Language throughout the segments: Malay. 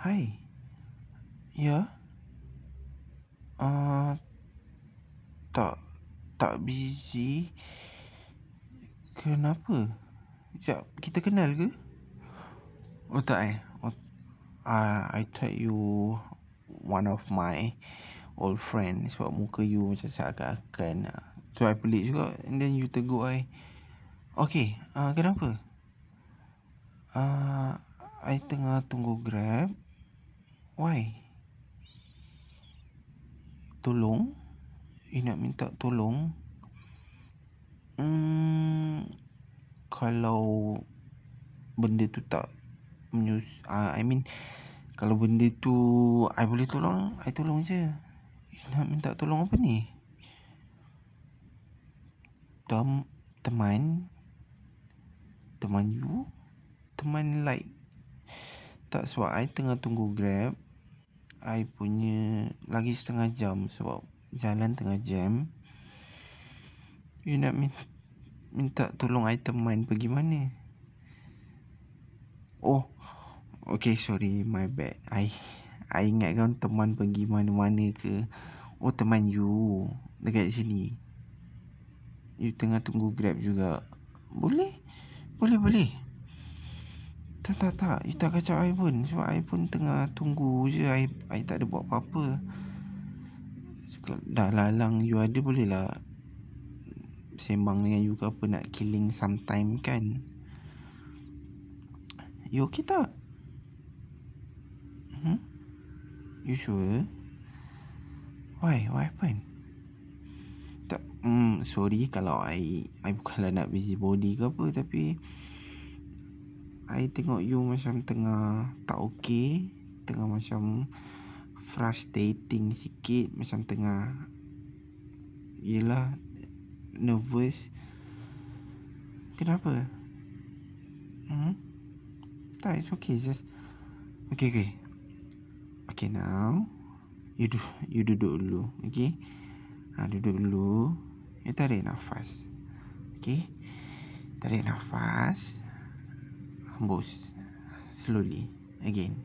Hai, ya, uh, tak tak busy. Kenapa? Sekejap, kita kenal ke? Oh tak Oh, I thought you one of my old friend. Sebab muka you macam seakan-akan. So I pelik juga. And then you tegur I. Okay, kenapa? I tengah tunggu Grab. Why? Tolong? You nak minta tolong? Kalau benda tu tak I mean, kalau benda tu I boleh tolong, I tolong je. Nak minta tolong apa ni? Teman you? Teman like tak, sebab I tengah tunggu Grab. I punya lagi setengah jam sebab jalan tengah jam. You nak minta tolong I teman pergi mana? Oh, okay, sorry, my bad. I ingatkan teman pergi mana-mana ke. Oh, teman you dekat sini. You tengah tunggu Grab juga. Boleh. Tak. You tak kacau I pun. Sebab I pun tengah tunggu je. I tak ada buat apa-apa. Dah lalang you ada, boleh lah sembang dengan you ke apa, nak killing some time kan. You okay tak? You sure? Why? What happened? Tak, sorry kalau I bukanlah nak busybody ke apa, tapi I tengok you macam tengah tak okay, tengah macam frustrating sikit, macam tengah, yelah, nervous. Kenapa? Tak, it's okay. Just okay. Okay, now you duduk dulu. Okay, duduk dulu. You tarik nafas. Okay, tarik nafas, hembus slowly. Again,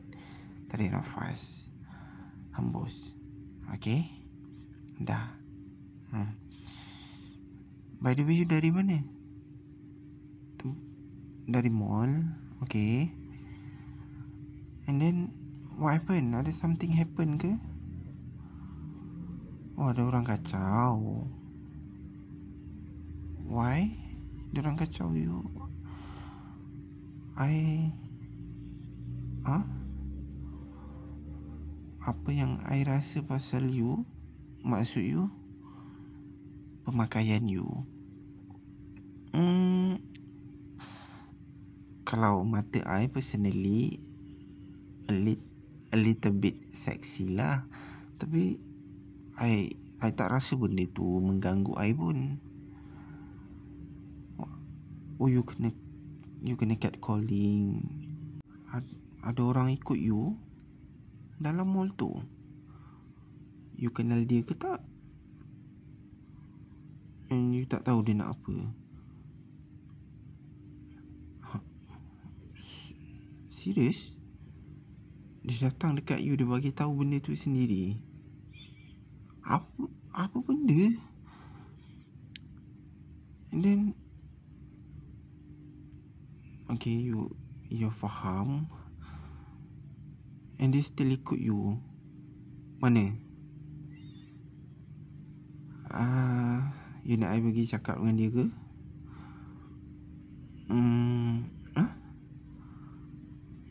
tarik nafas, hembus. Okay, dah. By the way, you dari mana? Dari mall. Okay. And then what happened? Ada something happen ke? Oh, ada orang kacau. Why? Dia orang kacau you? Apa yang I rasa pasal you? Maksud you? Pemakaian you. Kalau mata I personally, a little bit sexy lah. Tapi I tak rasa benda tu mengganggu I pun. Oh, you kena catcalling. Ada orang ikut you dalam mall tu. You kenal dia ke tak? And you tak tahu dia nak apa? Serius? Dia datang dekat you, dia bagi tahu benda tu sendiri. Apa benda? And then okay, you faham. And dia still ikut you. Mana? You nak I pergi cakap dengan dia ke?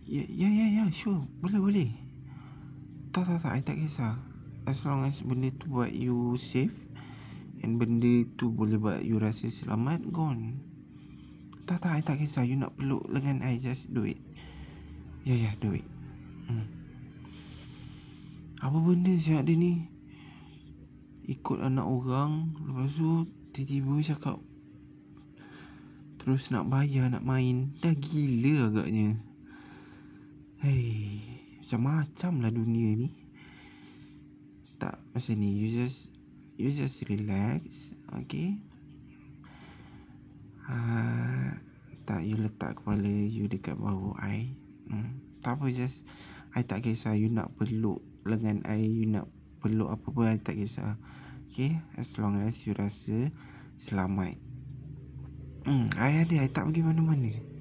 Ya, sure. Boleh. Tak, I tak kisah. As long as benda tu buat you safe, and benda tu boleh buat you rasa selamat, gone. Tak, I tak kisah. You nak peluk lengan I, just do it. Ya, do it. Apa benda siap dia ni? Ikut anak orang, lepas tu tiba-tiba cakap terus nak bayar, nak main. Dah gila agaknya. Hei, macam-macam lah dunia ni. Tak, macam ni, you just relax. Okay. Tak, you letak kepala you dekat bahu I. Tak apa, just I tak kisah you nak peluk lengan I, you nak peluk apa pun, I tak kisah. Okay, as long as you rasa selamat. I ada, I tak pergi mana-mana.